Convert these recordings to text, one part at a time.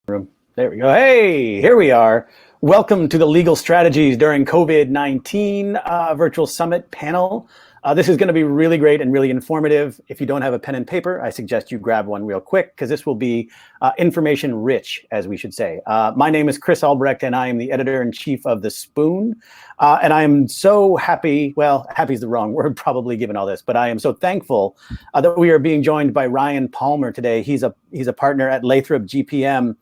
Room. There we go. Hey, here we are. Welcome to the Legal Strategies During COVID-19 Virtual Summit panel. This is going to be really great and really informative. If you don't have a pen and paper, I suggest you grab one real quick because this will be information rich, as we should say. My name is Chris Albrecht, and I am the editor-in-chief of The Spoon. And I am so happy, well, happy is the wrong word probably given all this, but I am so thankful that we are being joined by Ryan Palmer today. He's a partner at Lathrop GPM.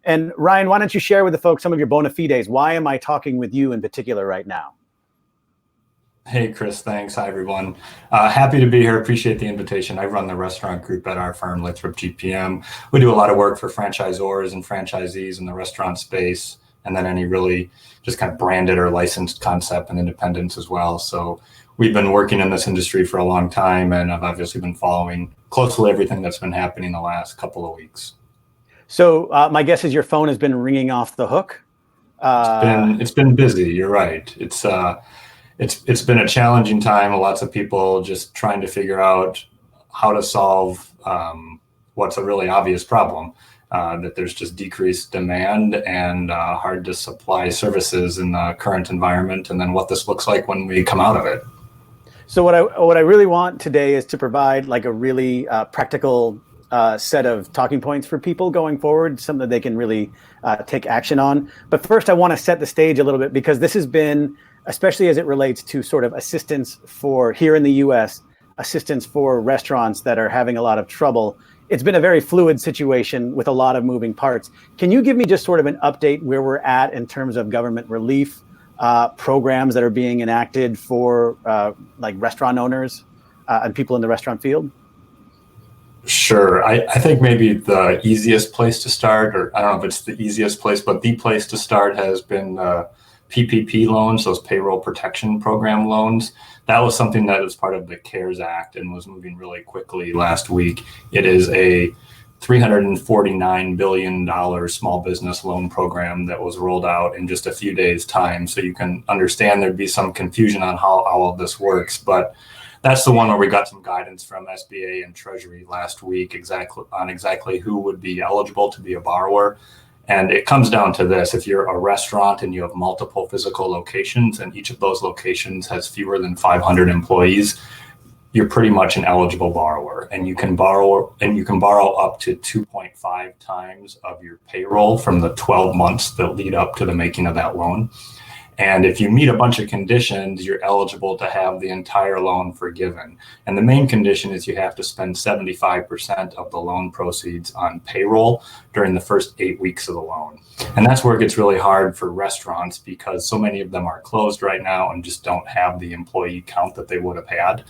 And Ryan, why don't you share with the folks some of your bona fides? Why am I talking with you in particular right now? Hey, Chris, thanks. Hi, everyone. Happy to be here. Appreciate the invitation. I run the restaurant group at our firm, Lathrop GPM. We do a lot of work for franchisors and franchisees in the restaurant space, and then any really just kind of branded or licensed concept and independents as well. So we've been working in this industry for a long time, and I've obviously been following closely everything that's been happening the last couple of weeks. So my guess is your phone has been ringing off the hook. It's been busy. You're right. It's been a challenging time. Lots of people just trying to figure out how to solve what's a really obvious problem, that there's just decreased demand and hard to supply services in the current environment, and then what this looks like when we come out of it. So what I really want today is to provide like a really practical set of talking points for people going forward, something that they can really take action on. But first, I want to set the stage a little bit because this has been, especially as it relates to sort of assistance for here in the US, assistance for restaurants that are having a lot of trouble. It's been a very fluid situation with a lot of moving parts. Can you give me just sort of an update where we're at in terms of government relief programs that are being enacted for like restaurant owners and people in the restaurant field? Sure. I think maybe the easiest place to start, or I don't know if it's the easiest place, but the place to start has been PPP loans, those payroll protection program loans. That was something that was part of the CARES Act and was moving really quickly last week. It is a $349 billion small business loan program that was rolled out in just a few days' time. So you can understand there'd be some confusion on how all of this works, but that's the one where we got some guidance from SBA and Treasury last week exactly who would be eligible to be a borrower. And it comes down to this: if you're a restaurant and you have multiple physical locations and each of those locations has fewer than 500 employees, you're pretty much an eligible borrower, and you can borrow up to 2.5 times of your payroll from the 12 months that lead up to the making of that loan. And if you meet a bunch of conditions, you're eligible to have the entire loan forgiven. And the main condition is you have to spend 75% of the loan proceeds on payroll during the first 8 weeks of the loan. And that's where it gets really hard for restaurants because so many of them are closed right now and just don't have the employee count that they would have had.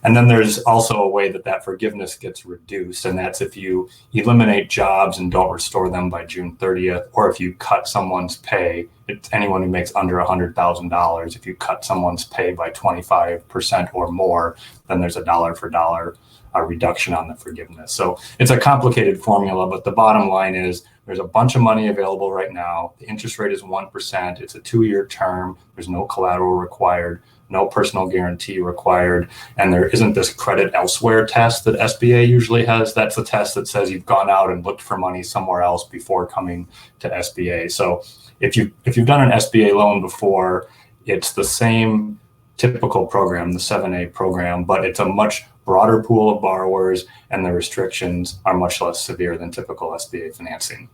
And then there's also a way that forgiveness gets reduced, and that's if you eliminate jobs and don't restore them by June 30th, or if you cut someone's pay. It's anyone who makes under $100,000. If you cut someone's pay by 25% or more, then there's a dollar for dollar reduction on the forgiveness. So it's a complicated formula, but the bottom line is there's a bunch of money available right now. The interest rate is 1%. It's a 2-year term. There's no collateral required, no personal guarantee required, and there isn't this credit elsewhere test that SBA usually has. That's a test that says you've gone out and looked for money somewhere else before coming to SBA. So if you've done an SBA loan before, it's the same typical program, the 7A program, but it's a much broader pool of borrowers, and the restrictions are much less severe than typical SBA financing.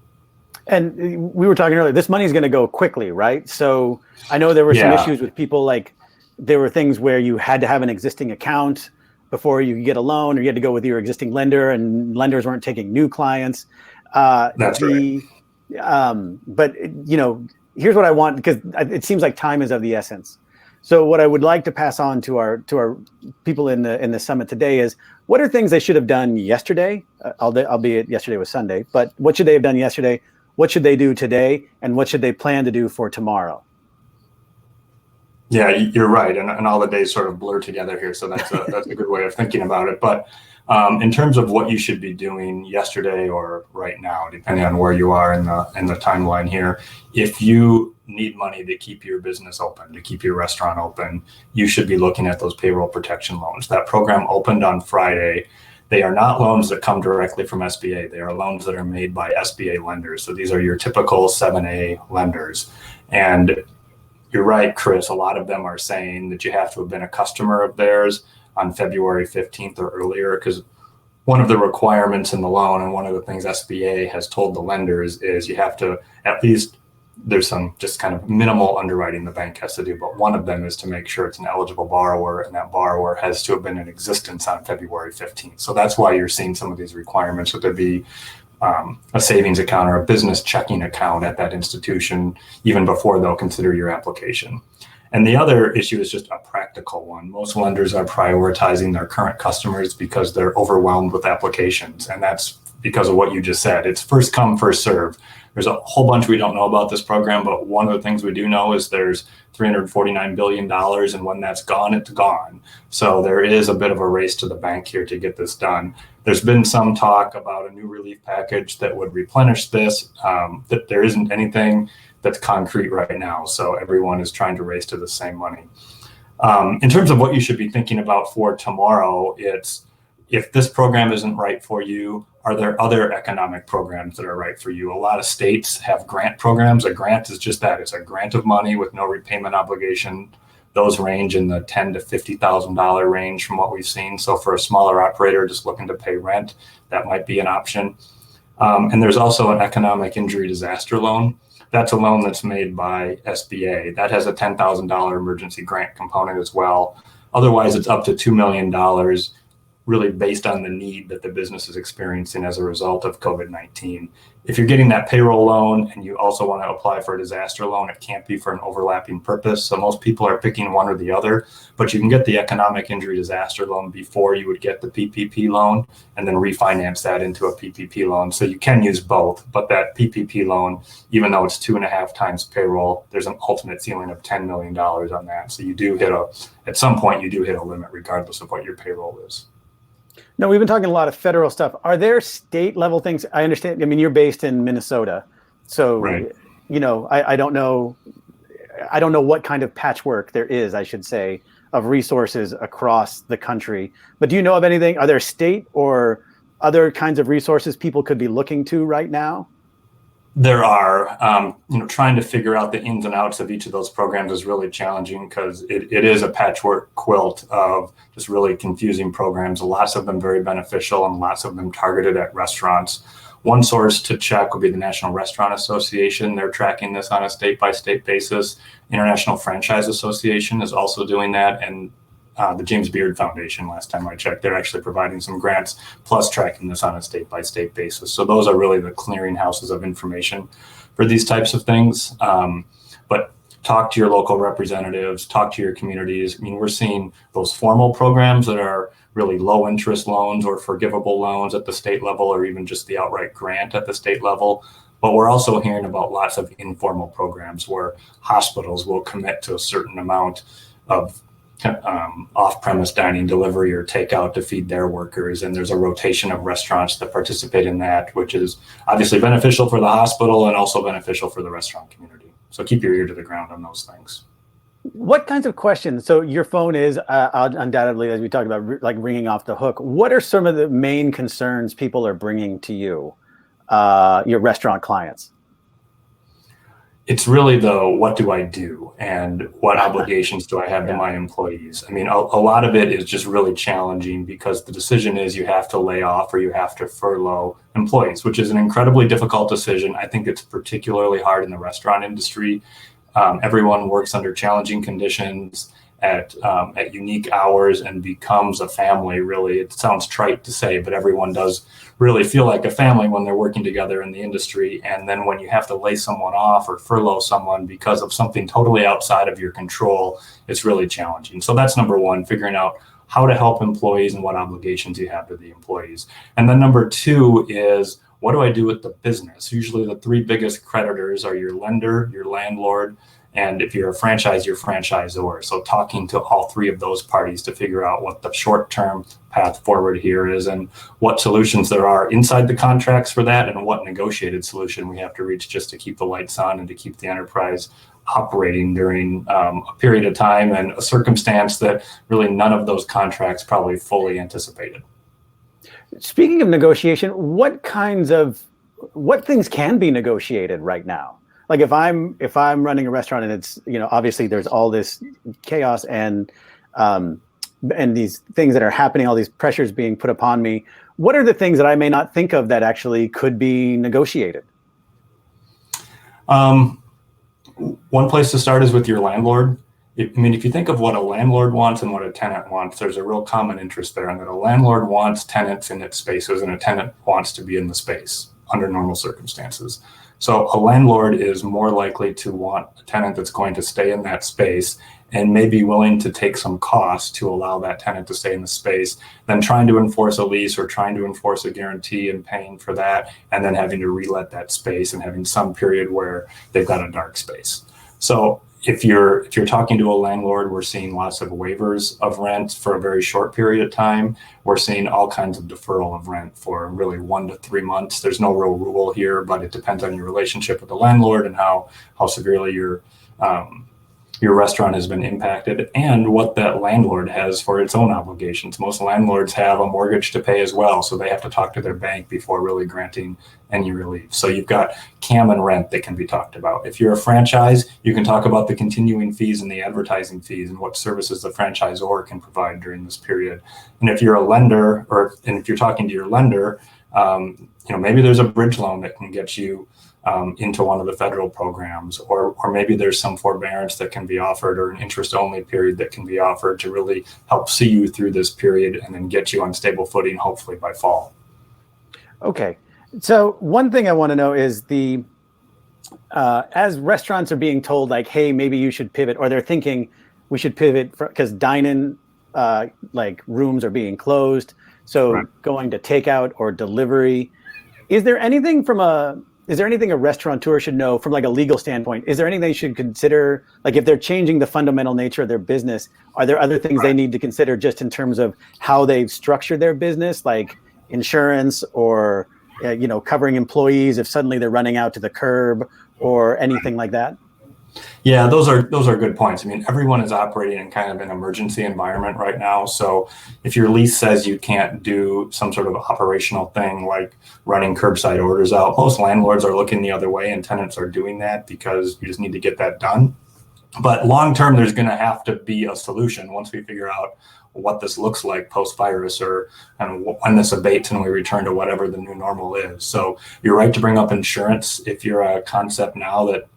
And we were talking earlier, this money is going to go quickly, right? So I know there were some issues with people, like there were things where you had to have an existing account before you could get a loan, or you had to go with your existing lender, and lenders weren't taking new clients. That's right. But here's what I want, because it seems like time is of the essence. So what I would like to pass on to our people in the summit today is, what are things they should have done yesterday? Albeit yesterday was Sunday, but what should they have done yesterday? What should they do today? And what should they plan to do for tomorrow? Yeah, you're right, and all the days sort of blur together here. So that's a good way of thinking about it. But in terms of what you should be doing yesterday or right now, depending on where you are in the timeline here, if you need money to keep your business open, to keep your restaurant open, you should be looking at those payroll protection loans. That program opened on Friday. They are not loans that come directly from SBA. They are loans that are made by SBA lenders. So these are your typical 7A lenders. And you're right, Chris, a lot of them are saying that you have to have been a customer of theirs on February 15th or earlier, because one of the requirements in the loan and one of the things SBA has told the lenders is you have to at least, there's some just kind of minimal underwriting the bank has to do, but one of them is to make sure it's an eligible borrower, and that borrower has to have been in existence on February 15th. So that's why you're seeing some of these requirements, that there be a savings account or a business checking account at that institution even before they'll consider your application. And the other issue is just a practical one. Most lenders are prioritizing their current customers because they're overwhelmed with applications. And that's because of what you just said. It's first come, first serve. There's a whole bunch we don't know about this program, but one of the things we do know is there's $349 billion, and when that's gone, it's gone. So there is a bit of a race to the bank here to get this done. There's been some talk about a new relief package that would replenish this, that there isn't anything that's concrete right now. So everyone is trying to race to the same money. In terms of what you should be thinking about for tomorrow, it's if this program isn't right for you, are there other economic programs that are right for you? A lot of states have grant programs. A grant is just that. It's a grant of money with no repayment obligation. Those range in the $10,000 to $50,000 range from what we've seen. So for a smaller operator just looking to pay rent, that might be an option. And there's also an economic injury disaster loan. That's a loan that's made by SBA. That has a $10,000 emergency grant component as well. Otherwise, it's up to $2 million, really based on the need that the business is experiencing as a result of COVID-19. If you're getting that payroll loan and you also want to apply for a disaster loan, it can't be for an overlapping purpose. So most people are picking one or the other, but you can get the economic injury disaster loan before you would get the PPP loan and then refinance that into a PPP loan. So you can use both, but that PPP loan, even though it's 2.5 times payroll, there's an ultimate ceiling of $10 million on that. So you do hit at some point you do hit a limit regardless of what your payroll is. No, we've been talking a lot of federal stuff. Are there state level things? I understand. I mean, you're based in Minnesota, so right. I don't know. I don't know what kind of patchwork there is, I should say, of resources across the country. But do you know of anything? Are there state or other kinds of resources people could be looking to right now? There are, trying to figure out the ins and outs of each of those programs is really challenging because it is a patchwork quilt of just really confusing programs, lots of them very beneficial and lots of them targeted at restaurants. One source to check would be the National Restaurant Association. They're tracking this on a state-by-state basis. International Franchise Association is also doing that, and the James Beard Foundation, last time I checked, they're actually providing some grants plus tracking this on a state-by-state basis. So those are really the clearinghouses of information for these types of things. But talk to your local representatives, talk to your communities. I mean, we're seeing those formal programs that are really low interest loans or forgivable loans at the state level, or even just the outright grant at the state level. But we're also hearing about lots of informal programs where hospitals will commit to a certain amount of off-premise dining, delivery, or takeout to feed their workers. And there's a rotation of restaurants that participate in that, which is obviously beneficial for the hospital and also beneficial for the restaurant community. So keep your ear to the ground on those things. What kinds of questions? So your phone is undoubtedly, as we talked about, like ringing off the hook. What are some of the main concerns people are bringing to you, your restaurant clients? It's really what do I do and what obligations do I have to my employees? I mean, a lot of it is just really challenging because the decision is you have to lay off or you have to furlough employees, which is an incredibly difficult decision. I think it's particularly hard in the restaurant industry. Everyone works under challenging conditions at unique hours and becomes a family, really. It sounds trite to say, but everyone does really feel like a family when they're working together in the industry. And then when you have to lay someone off or furlough someone because of something totally outside of your control, it's really challenging. So that's number one, figuring out how to help employees and what obligations you have to the employees. And then number two is, what do I do with the business? Usually the three biggest creditors are your lender, your landlord, and if you're a franchise, your franchisor. So talking to all three of those parties to figure out what the short-term path forward here is and what solutions there are inside the contracts for that and what negotiated solution we have to reach just to keep the lights on and to keep the enterprise operating during a period of time and a circumstance that really none of those contracts probably fully anticipated. Speaking of negotiation, what things can be negotiated right now? Like if I'm running a restaurant and it's, obviously there's all this chaos and these things that are happening, all these pressures being put upon me. What are the things that I may not think of that actually could be negotiated? One place to start is with your landlord. If you think of what a landlord wants and what a tenant wants, there's a real common interest there, and that a landlord wants tenants in its spaces and a tenant wants to be in the space under normal circumstances. So a landlord is more likely to want a tenant that's going to stay in that space and may be willing to take some cost to allow that tenant to stay in the space than trying to enforce a lease or trying to enforce a guarantee and paying for that and then having to relet that space and having some period where they've got a dark space. So if you're talking to a landlord, we're seeing lots of waivers of rent for a very short period of time. We're seeing all kinds of deferral of rent for really 1 to 3 months. There's no real rule here, but it depends on your relationship with the landlord and how severely your restaurant has been impacted and what that landlord has for its own obligations. Most landlords have a mortgage to pay as well, so they have to talk to their bank before really granting any relief. So you've got CAM and rent that can be talked about. If you're a franchise, you can talk about the continuing fees and the advertising fees and what services the franchisor can provide during this period. And if you're a lender, and if you're talking to your lender, maybe there's a bridge loan that can get you into one of the federal programs, or maybe there's some forbearance that can be offered or an interest-only period that can be offered to really help see you through this period and then get you on stable footing, hopefully by fall. Okay. So one thing I want to know is as restaurants are being told like, hey, maybe you should pivot, or they're thinking we should pivot because dine-in rooms are being closed. So right. Going to takeout or delivery. Is there anything a restaurateur should know from like a legal standpoint? Is there anything they should consider? Like if they're changing the fundamental nature of their business, are there other things they need to consider just in terms of how they've structured their business, like insurance or, covering employees if suddenly they're running out to the curb or anything like that? Yeah, those are good points. Everyone is operating in kind of an emergency environment right now. So if your lease says you can't do some sort of operational thing like running curbside orders out, most landlords are looking the other way and tenants are doing that because you just need to get that done. But long term, there's going to have to be a solution once we figure out what this looks like post-virus or when this abates and we return to whatever the new normal is. So you're right to bring up insurance. If you're a concept now that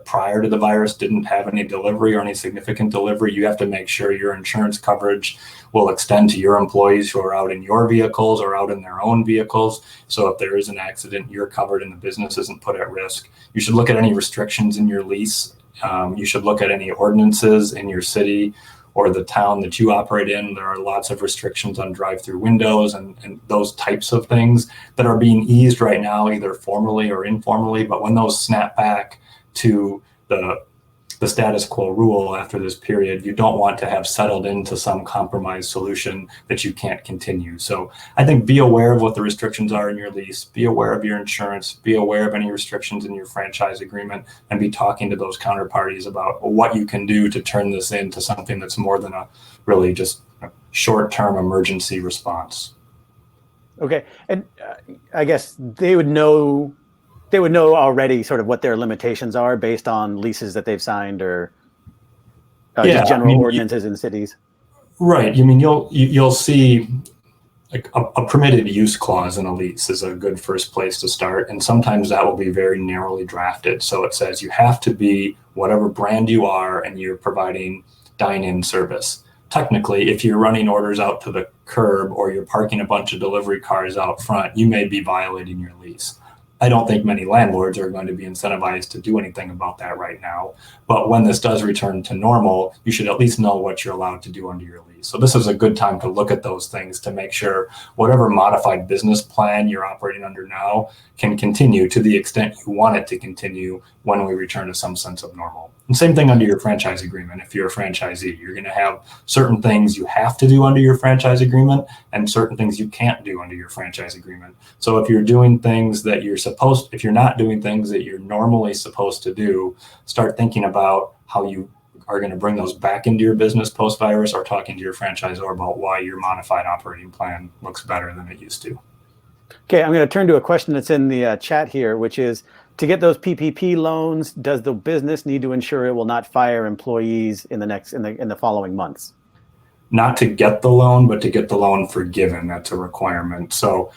prior to the virus didn't have any delivery or any significant delivery, you have to make sure your insurance coverage will extend to your employees who are out in your vehicles or out in their own vehicles. So if there is an accident, you're covered and the business isn't put at risk. You should look at any restrictions in your lease. You should look at any ordinances in your city or the town that you operate in. There are lots of restrictions on drive-through windows and those types of things that are being eased right now, either formally or informally. But when those snap back to the status quo rule after this period, you don't want to have settled into some compromise solution that you can't continue. So I think be aware of what the restrictions are in your lease, be aware of your insurance, be aware of any restrictions in your franchise agreement, and be talking to those counterparties about what you can do to turn this into something that's more than a really just a short-term emergency response. Okay. And I guess they would know already sort of what their limitations are based on leases that they've signed or just general ordinances in cities. Right. You'll see like a permitted use clause in a lease is a good first place to start. And sometimes that will be very narrowly drafted. So it says you have to be whatever brand you are and you're providing dine-in service. Technically, if you're running orders out to the curb or you're parking a bunch of delivery cars out front, you may be violating your lease. I don't think many landlords are going to be incentivized to do anything about that right now. But when this does return to normal, you should at least know what you're allowed to do under your lease. So this is a good time to look at those things to make sure whatever modified business plan you're operating under now can continue to the extent you want it to continue when we return to some sense of normal. And same thing under your franchise agreement. If you're a franchisee, you're going to have certain things you have to do under your franchise agreement and certain things you can't do under your franchise agreement. So if you're doing things that if you're not doing things that you're normally supposed to do, start thinking about how you are going to bring those back into your business post-virus, or talking to your franchisor about why your modified operating plan looks better than it used to. Okay, I'm going to turn to a question that's in the chat here, which is, to get those PPP loans, does the business need to ensure it will not fire employees in the following months? Not to get the loan, but to get the loan forgiven. That's a requirement. So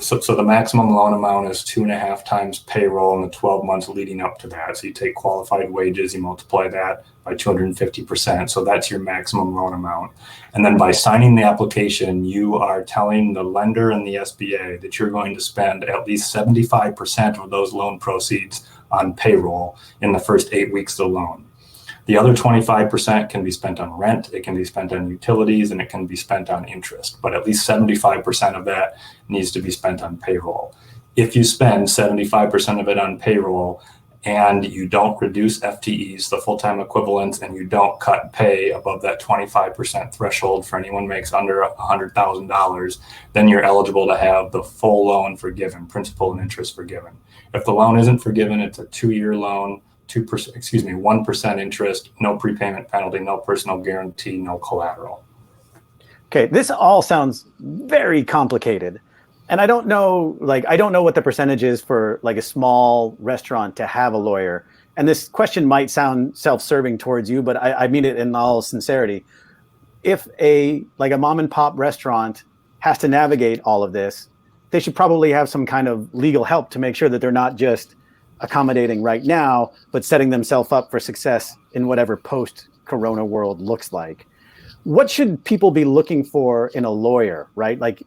so the maximum loan amount is 2.5 times payroll in the 12 months leading up to that. So you take qualified wages, you multiply that by 250%. So that's your maximum loan amount. And then by signing the application, you are telling the lender and the SBA that you're going to spend at least 75% of those loan proceeds on payroll in the first 8 weeks of the loan. The other 25% can be spent on rent, it can be spent on utilities, and it can be spent on interest. But at least 75% of that needs to be spent on payroll. If you spend 75% of it on payroll and you don't reduce FTEs, the full-time equivalents, and you don't cut pay above that 25% threshold for anyone who makes under $100,000, then you're eligible to have the full loan forgiven, principal and interest forgiven. If the loan isn't forgiven, it's a 2-year loan, 1% interest, no prepayment penalty, no personal guarantee, no collateral. Okay, this all sounds very complicated. And I don't know what the percentage is for like a small restaurant to have a lawyer. And this question might sound self-serving towards you, but I mean it in all sincerity. If a mom and pop restaurant has to navigate all of this, they should probably have some kind of legal help to make sure that they're not just accommodating right now, but setting themselves up for success in whatever post-corona world looks like. What should people be looking for in a lawyer, right? Like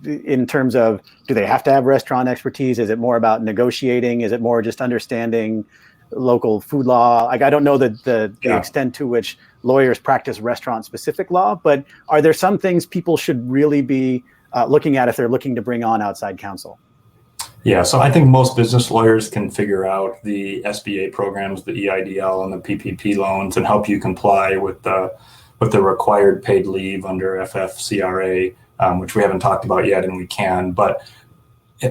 in terms of, do they have to have restaurant expertise? Is it more about negotiating? Is it more just understanding local food law? Like, I don't know the extent to which lawyers practice restaurant-specific law, but are there some things people should really be looking at if they're looking to bring on outside counsel? Yeah, so I think most business lawyers can figure out the SBA programs, the EIDL and the PPP loans, and help you comply with the required paid leave under FFCRA, which we haven't talked about yet, and we can. But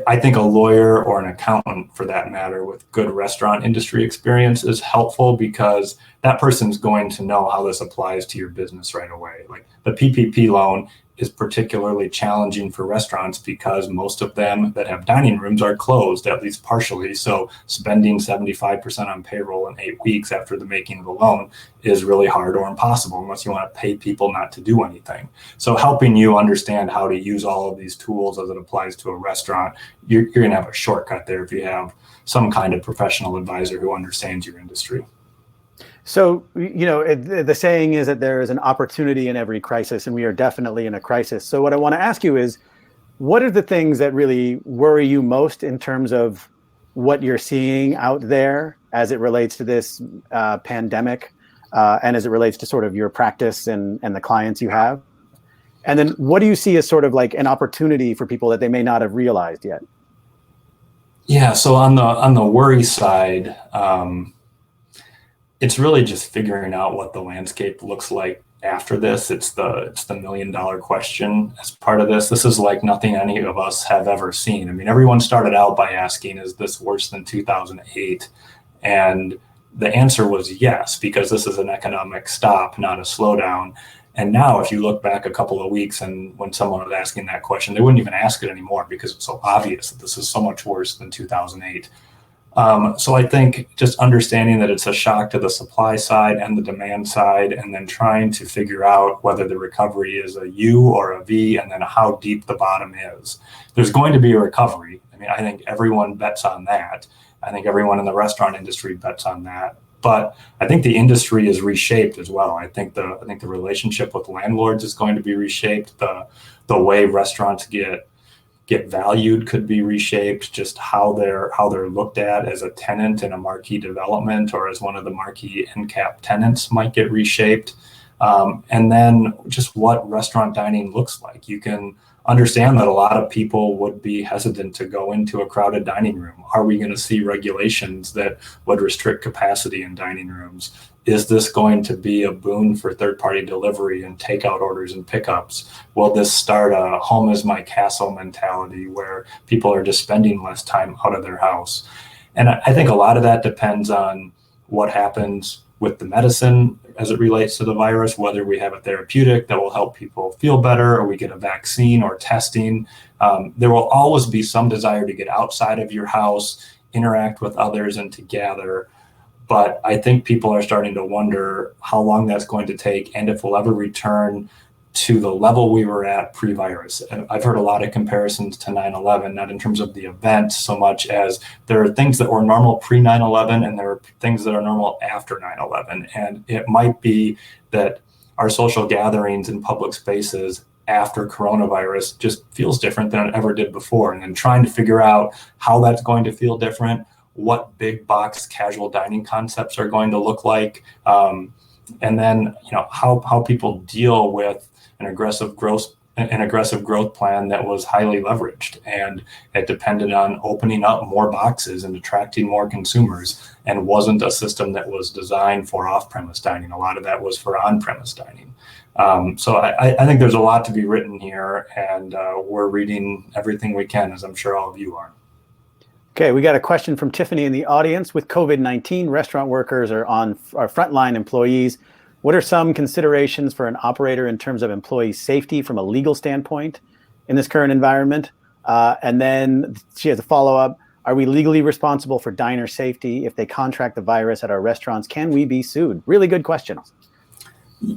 I think a lawyer or an accountant, for that matter, with good restaurant industry experience is helpful, because that person's going to know how this applies to your business right away. Like the PPP loan is particularly challenging for restaurants because most of them that have dining rooms are closed, at least partially. So spending 75% on payroll in 8 weeks after the making of the loan is really hard or impossible unless you want to pay people not to do anything. So helping you understand how to use all of these tools as it applies to a restaurant, you're going to have a shortcut there if you have some kind of professional advisor who understands your industry. So, the saying is that there is an opportunity in every crisis, and we are definitely in a crisis. So what I want to ask you is, what are the things that really worry you most in terms of what you're seeing out there as it relates to this pandemic, and as it relates to sort of your practice and the clients you have? And then what do you see as sort of like an opportunity for people that they may not have realized yet? Yeah, so on the worry side, it's really just figuring out what the landscape looks like after this. It's the $1 million question as part of this. This is like nothing any of us have ever seen. I mean, everyone started out by asking, is this worse than 2008? And the answer was yes, because this is an economic stop, not a slowdown. And now if you look back a couple of weeks and when someone was asking that question, they wouldn't even ask it anymore because it's so obvious that this is so much worse than 2008. So I think just understanding that it's a shock to the supply side and the demand side, and then trying to figure out whether the recovery is a U or a V, and then how deep the bottom is. There's going to be a recovery. I mean, I think everyone bets on that. I think everyone in the restaurant industry bets on that. But I think the industry is reshaped as well. I think the relationship with landlords is going to be reshaped. The way restaurants get valued could be reshaped. Just how they're looked at as a tenant in a marquee development or as one of the marquee end cap tenants might get reshaped. And then just what restaurant dining looks like. You can understand that a lot of people would be hesitant to go into a crowded dining room. Are we going to see regulations that would restrict capacity in dining rooms? Is this going to be a boon for third-party delivery and takeout orders and pickups? Will this start a home is my castle mentality where people are just spending less time out of their house? And I think a lot of that depends on what happens with the medicine as it relates to the virus, whether we have a therapeutic that will help people feel better, or we get a vaccine or testing. There will always be some desire to get outside of your house, interact with others, and to gather. But I think people are starting to wonder how long that's going to take and if we'll ever return to the level we were at pre-virus. And I've heard a lot of comparisons to 9/11, not in terms of the event so much as there are things that were normal pre-9/11 and there are things that are normal after 9/11. And it might be that our social gatherings in public spaces after coronavirus just feels different than it ever did before. And then trying to figure out how that's going to feel different, what big box casual dining concepts are going to look like, and then how people deal with an aggressive growth plan that was highly leveraged, and it depended on opening up more boxes and attracting more consumers, and wasn't a system that was designed for off-premise dining. A lot of that was for on-premise dining. So I think there's a lot to be written here, and we're reading everything we can, as I'm sure all of you are. Okay, we got a question from Tiffany in the audience. With COVID-19, restaurant workers are frontline employees. What are some considerations for an operator in terms of employee safety from a legal standpoint in this current environment? And then she has a follow-up. Are we legally responsible for diner safety if they contract the virus at our restaurants? Can we be sued? Really good questions.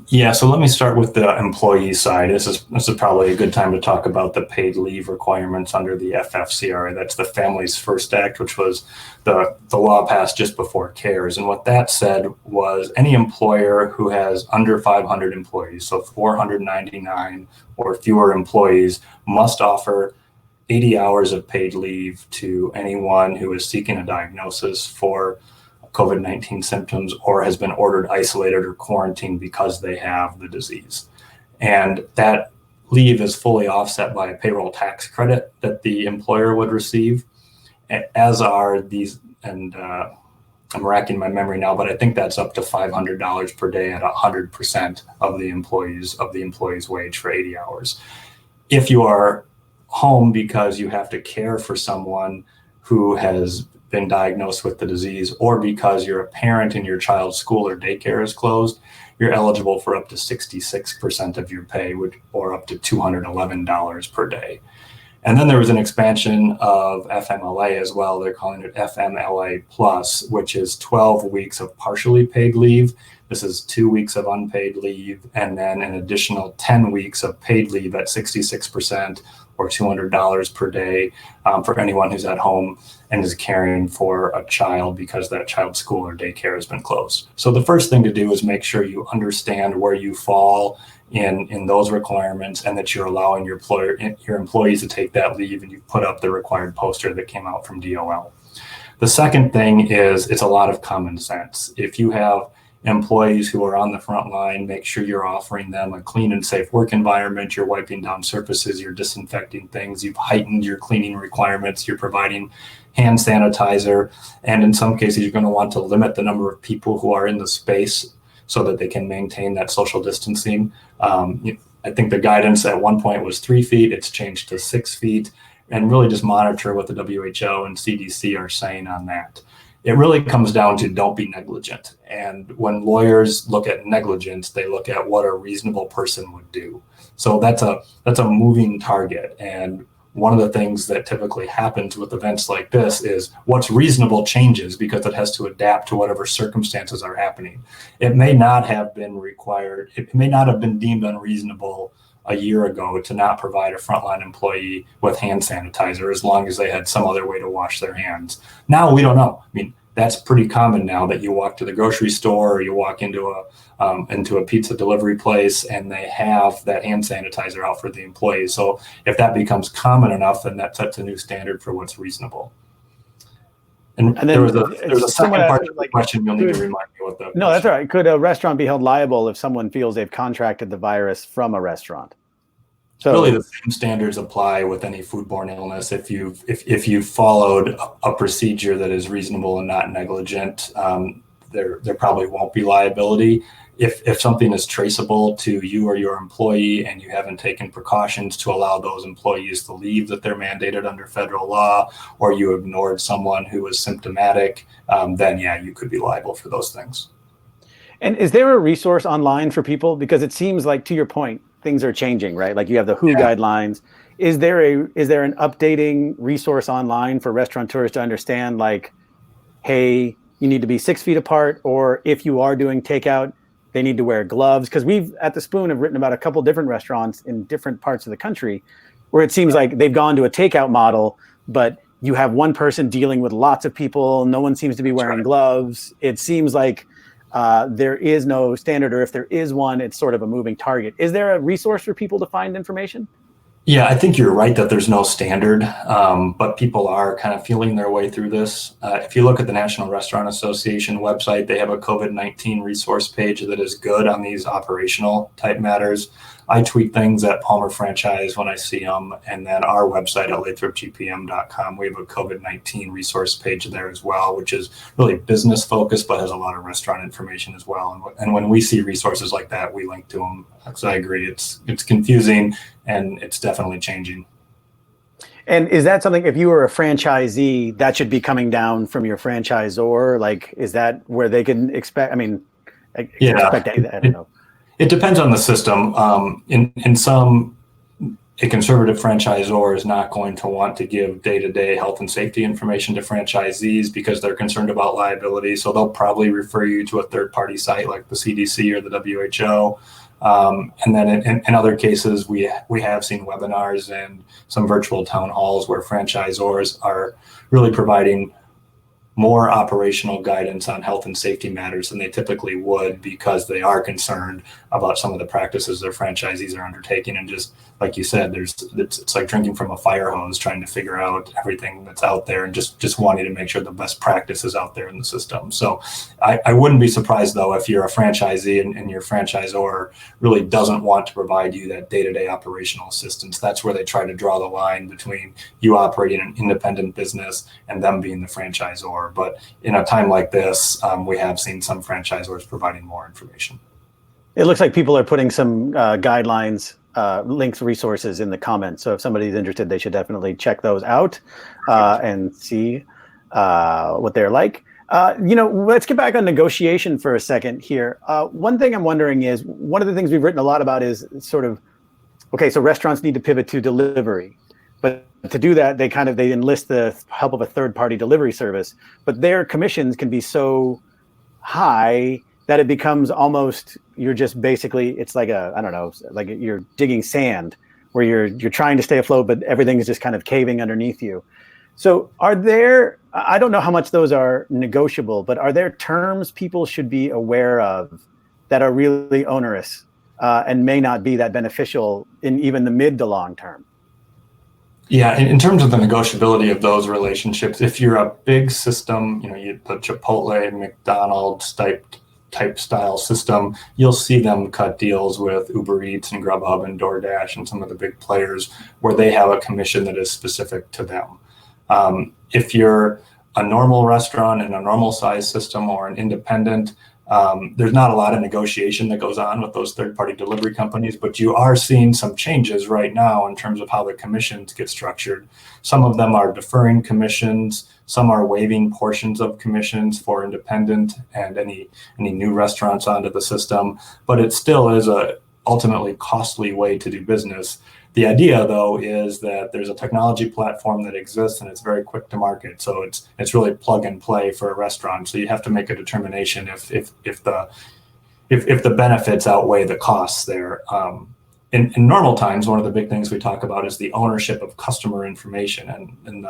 Yeah, so let me start with the employee side. This is probably a good time to talk about the paid leave requirements under the FFCRA. That's the Families First Act, which was the law passed just before CARES. And what that said was any employer who has under 500 employees, so 499 or fewer employees, must offer 80 hours of paid leave to anyone who is seeking a diagnosis for COVID-19 symptoms or has been ordered isolated or quarantined because they have the disease. And that leave is fully offset by a payroll tax credit that the employer would receive, as are these, and I'm racking my memory now, but I think that's up to $500 per day at 100% of the employee's wage for 80 hours. If you are home because you have to care for someone who has been diagnosed with the disease, or because you're a parent and your child's school or daycare is closed, you're eligible for up to 66% of your pay, or up to $211 per day. And then there was an expansion of FMLA as well. They're calling it Fmla Plus, which is 12 weeks of partially paid leave. This is 2 weeks of unpaid leave, and then an additional 10 weeks of paid leave at 66% or $200 per day for anyone who's at home and is caring for a child because that child's school or daycare has been closed. So the first thing to do is make sure you understand where you fall in those requirements, and that you're allowing your employees to take that leave, and you put up the required poster that came out from DOL. The second thing is it's a lot of common sense. If you have employees who are on the front line, make sure you're offering them a clean and safe work environment. You're wiping down surfaces, you're disinfecting things, you've heightened your cleaning requirements, you're providing hand sanitizer, and in some cases you're going to want to limit the number of people who are in the space so that they can maintain that social distancing. I think the guidance at one point was 3 feet, it's changed to 6 feet, and really just monitor what the WHO and CDC are saying on that. It really comes down to don't be negligent. And when lawyers look at negligence, they look at what a reasonable person would do. So that's a moving target. And one of the things that typically happens with events like this is what's reasonable changes because it has to adapt to whatever circumstances are happening. It may not have been required, it may not have been deemed unreasonable a year ago to not provide a frontline employee with hand sanitizer as long as they had some other way to wash their hands. Now we don't know. I mean, that's pretty common now that you walk to the grocery store or you walk into a pizza delivery place and they have that hand sanitizer out for the employees. So if that becomes common enough, then that sets a new standard for what's reasonable. And then there was a second part of the question. You'll need to remind me what the No, that's all right. Could a restaurant be held liable if someone feels they've contracted the virus from a restaurant? So really, the same standards apply with any foodborne illness. If you've followed a procedure that is reasonable and not negligent, there probably won't be liability. If something is traceable to you or your employee and you haven't taken precautions to allow those employees the leave that they're mandated under federal law, or you ignored someone who was symptomatic, then yeah, you could be liable for those things. And is there a resource online for people? Because it seems like, to your point, things are changing, right? Like you have the WHO guidelines. Is there an updating resource online for restaurateurs to understand, like, hey, you need to be 6 feet apart, or if you are doing takeout, they need to wear gloves? Because we've at the Spoon have written about a couple different restaurants in different parts of the country where it seems like they've gone to a takeout model, but you have one person dealing with lots of people. No one seems to be wearing gloves. It seems like there is no standard, or if there is one, it's sort of a moving target. Is there a resource for people to find information? Yeah, I think you're right that there's no standard, but people are kind of feeling their way through this. If you look at the National Restaurant Association website, they have a COVID-19 resource page that is good on these operational type matters. I tweet things at Palmer Franchise when I see them, and then our website at lathropgpm.com, we have a COVID-19 resource page there as well, which is really business focused, but has a lot of restaurant information as well. And when we see resources like that, we link to them. So I agree, it's confusing, and it's definitely changing. And is that something, if you were a franchisee, that should be coming down from your franchisor? Like, is that where they can expect? I mean, expect, I don't know. It depends on the system. In some, a conservative franchisor is not going to want to give day-to-day health and safety information to franchisees because they're concerned about liability. So they'll probably refer you to a third-party site like the CDC or the WHO. And then in other cases, we have seen webinars and some virtual town halls where franchisors are really providing more operational guidance on health and safety matters than they typically would, because they are concerned about some of the practices their franchisees are undertaking. And just like you said, it's like drinking from a fire hose, trying to figure out everything that's out there and just wanting to make sure the best practice is out there in the system. So I wouldn't be surprised though if you're a franchisee and your franchisor really doesn't want to provide you that day-to-day operational assistance. That's where they try to draw the line between you operating an independent business and them being the franchisor. But in a time like this, we have seen some franchisors providing more information. It looks like people are putting some guidelines, links, resources in the comments. So if somebody's interested, they should definitely check those out and see what they're like. Let's get back on negotiation for a second here. One thing I'm wondering is, one of the things we've written a lot about is sort of, okay, so restaurants need to pivot to delivery. But to do that, they enlist the help of a third-party delivery service, but their commissions can be so high that it becomes almost, you're just basically, it's like like you're digging sand where you're trying to stay afloat, but everything is just kind of caving underneath you. So I don't know how much those are negotiable, but are there terms people should be aware of that are really onerous and may not be that beneficial in even the mid to long term? Yeah, in terms of the negotiability of those relationships, if you're a big system, you put Chipotle, McDonald's type style system, you'll see them cut deals with Uber Eats and Grubhub and DoorDash and some of the big players where they have a commission that is specific to them. If you're a normal restaurant in a normal size system or an independent, there's not a lot of negotiation that goes on with those third-party delivery companies, but you are seeing some changes right now in terms of how the commissions get structured. Some of them are deferring commissions, some are waiving portions of commissions for independent and any new restaurants onto the system, but it still is a ultimately costly way to do business. The idea, though, is that there's a technology platform that exists and it's very quick to market. So it's really plug and play for a restaurant. So you have to make a determination if the benefits outweigh the costs there. In normal times, one of the big things we talk about is the ownership of customer information and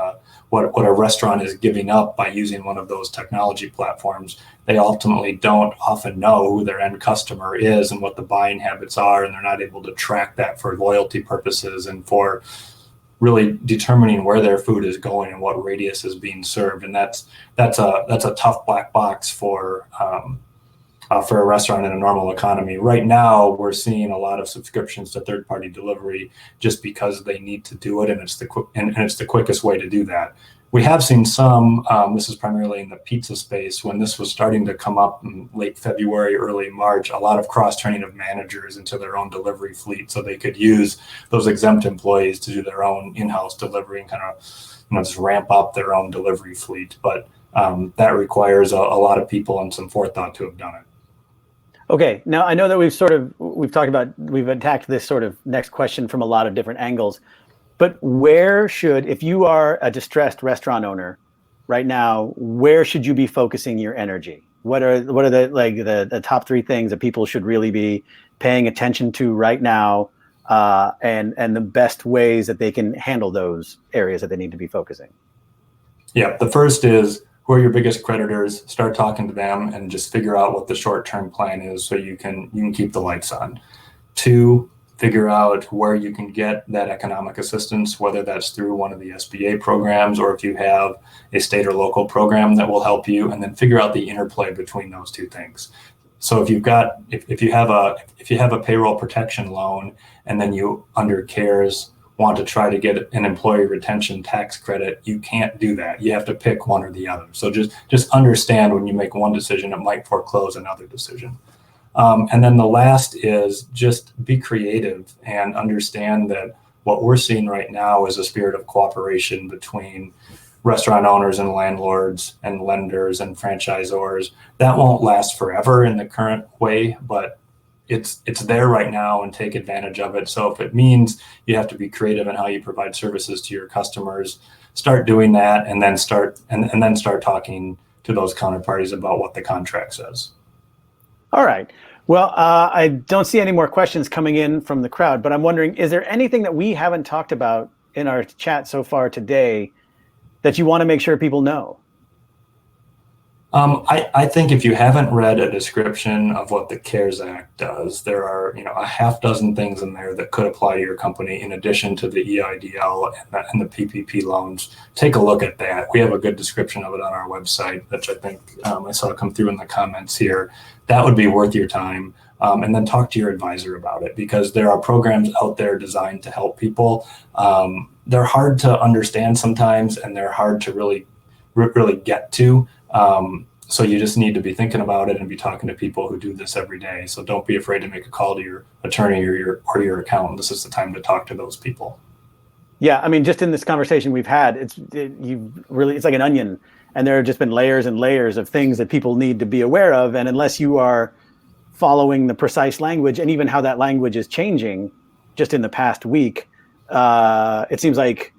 what a restaurant is giving up by using one of those technology platforms. They ultimately don't often know who their end customer is and what the buying habits are, and they're not able to track that for loyalty purposes and for really determining where their food is going and what radius is being served. And that's a tough black box for a restaurant in a normal economy. Right now, we're seeing a lot of subscriptions to third-party delivery just because they need to do it, and it's the quickest way to do that. We have seen some, this is primarily in the pizza space, when this was starting to come up in late February, early March, a lot of cross-training of managers into their own delivery fleet so they could use those exempt employees to do their own in-house delivery and kind of just ramp up their own delivery fleet. But that requires a lot of people and some forethought to have done it. Okay, now I know that we've attacked this sort of next question from a lot of different angles, but if you are a distressed restaurant owner right now, where should you be focusing your energy? What are the top three things that people should really be paying attention to right now, and the best ways that they can handle those areas that they need to be focusing? Yeah, the first is, who are your biggest creditors? Start talking to them and just figure out what the short-term plan is so you can keep the lights on. Two, figure out where you can get that economic assistance, whether that's through one of the SBA programs or if you have a state or local program that will help you, and then figure out the interplay between those two things. So if you have a payroll protection loan and then you under CARES want to try to get an employee retention tax credit, you can't do that. You have to pick one or the other. So just understand when you make one decision, it might foreclose another decision. And then the last is just be creative and understand that what we're seeing right now is a spirit of cooperation between restaurant owners and landlords and lenders and franchisors. That won't last forever in the current way, but it's there right now, and take advantage of it. So if it means you have to be creative in how you provide services to your customers, start doing that, and then start talking to those counterparties about what the contract says. All right. Well, I don't see any more questions coming in from the crowd, but I'm wondering, is there anything that we haven't talked about in our chat so far today that you want to make sure people know? I think if you haven't read a description of what the CARES Act does, there are a half dozen things in there that could apply to your company in addition to the EIDL and the PPP loans. Take a look at that. We have a good description of it on our website, which I think I saw come through in the comments here. That would be worth your time. And then talk to your advisor about it, because there are programs out there designed to help people. They're hard to understand sometimes, and they're hard to really get to. So you just need to be thinking about it and be talking to people who do this every day. So don't be afraid to make a call to your attorney or your accountant. This is the time to talk to those people. Yeah, I mean, just in this conversation we've had, it's like an onion, and there have just been layers and layers of things that people need to be aware of. And unless you are following the precise language, and even how that language is changing just in the past week, it seems like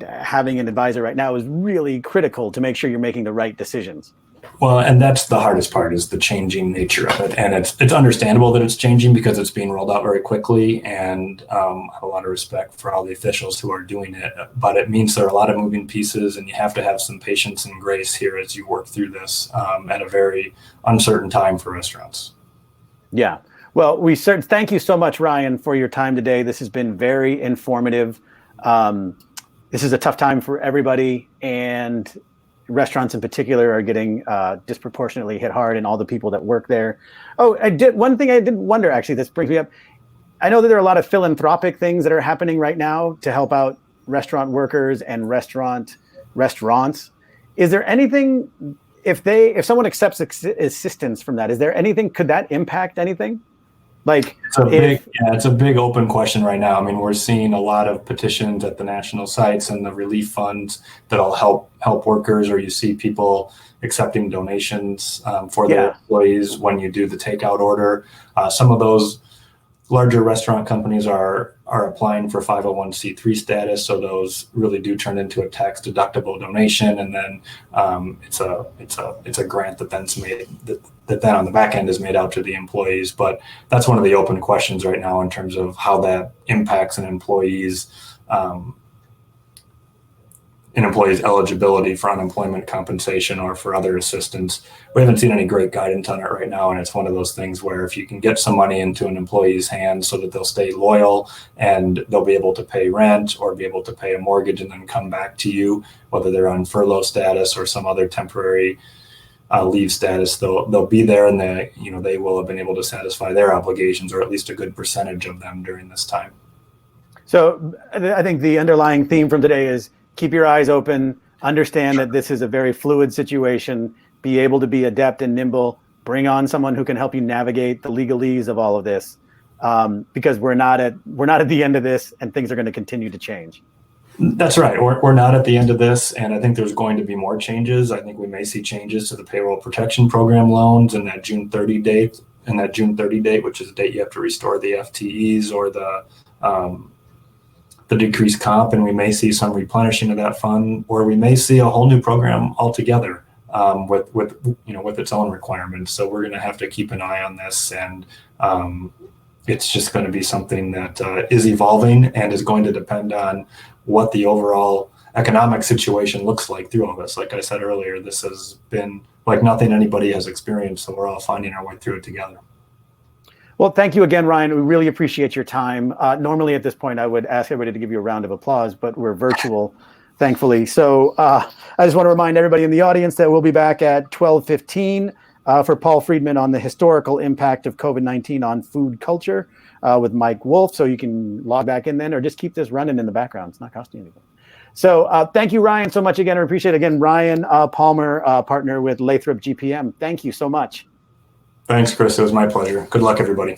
having an advisor right now is really critical to make sure you're making the right decisions. Well, and that's the hardest part, is the changing nature of it. And it's understandable that it's changing because it's being rolled out very quickly, and I have a lot of respect for all the officials who are doing it. But it means there are a lot of moving pieces, and you have to have some patience and grace here as you work through this at a very uncertain time for restaurants. Yeah. Well, thank you so much, Ryan, for your time today. This has been very informative. This is a tough time for everybody, and restaurants in particular are getting disproportionately hit hard, and all the people that work there. Oh, one thing I did wonder, actually, this brings me up. I know that there are a lot of philanthropic things that are happening right now to help out restaurant workers and restaurants. Is there anything, if someone accepts assistance from that, is there anything, could that impact anything? Like, it's a big open question right now. I mean, we're seeing a lot of petitions at the national sites and the relief funds that'll help workers, or you see people accepting donations for their employees when you do the takeout order. Some of those larger restaurant companies are applying for 501c3 status, so those really do turn into a tax deductible donation, and then it's a grant that then's made that then on the back end is made out to the employees. But that's one of the open questions right now in terms of how that impacts an employee's eligibility for unemployment compensation or for other assistance. We haven't seen any great guidance on it right now, and it's one of those things where if you can get some money into an employee's hands so that they'll stay loyal and they'll be able to pay rent or be able to pay a mortgage and then come back to you, whether they're on furlough status or some other temporary leave status, they'll be there, and they will have been able to satisfy their obligations, or at least a good percentage of them during this time. So I think the underlying theme from today is keep your eyes open, understand that this is a very fluid situation, be able to be adept and nimble, bring on someone who can help you navigate the legalese of all of this, because we're not at the end of this, and things are going to continue to change. That's right. We're not at the end of this, and I think there's going to be more changes. I think we may see changes to the payroll protection program loans and that June 30 date June 30 date, which is the date you have to restore the FTEs or the decreased comp, and we may see some replenishing of that fund, or we may see a whole new program altogether with its own requirements. So we're going to have to keep an eye on this, and it's just going to be something that is evolving and is going to depend on what the overall economic situation looks like through all this. Like I said earlier, this has been like nothing anybody has experienced, so we're all finding our way through it together. Well, thank you again, Ryan. We really appreciate your time. Normally at this point, I would ask everybody to give you a round of applause, but we're virtual, thankfully. So I just want to remind everybody in the audience that we'll be back at 12:15 for Paul Friedman on the historical impact of COVID-19 on food culture with Mike Wolf. So you can log back in then, or just keep this running in the background. It's not costing you anything. So thank you, Ryan, so much again. I appreciate it. Again, Ryan Palmer, partner with Lathrop GPM. Thank you so much. Thanks, Chris. It was my pleasure. Good luck, everybody.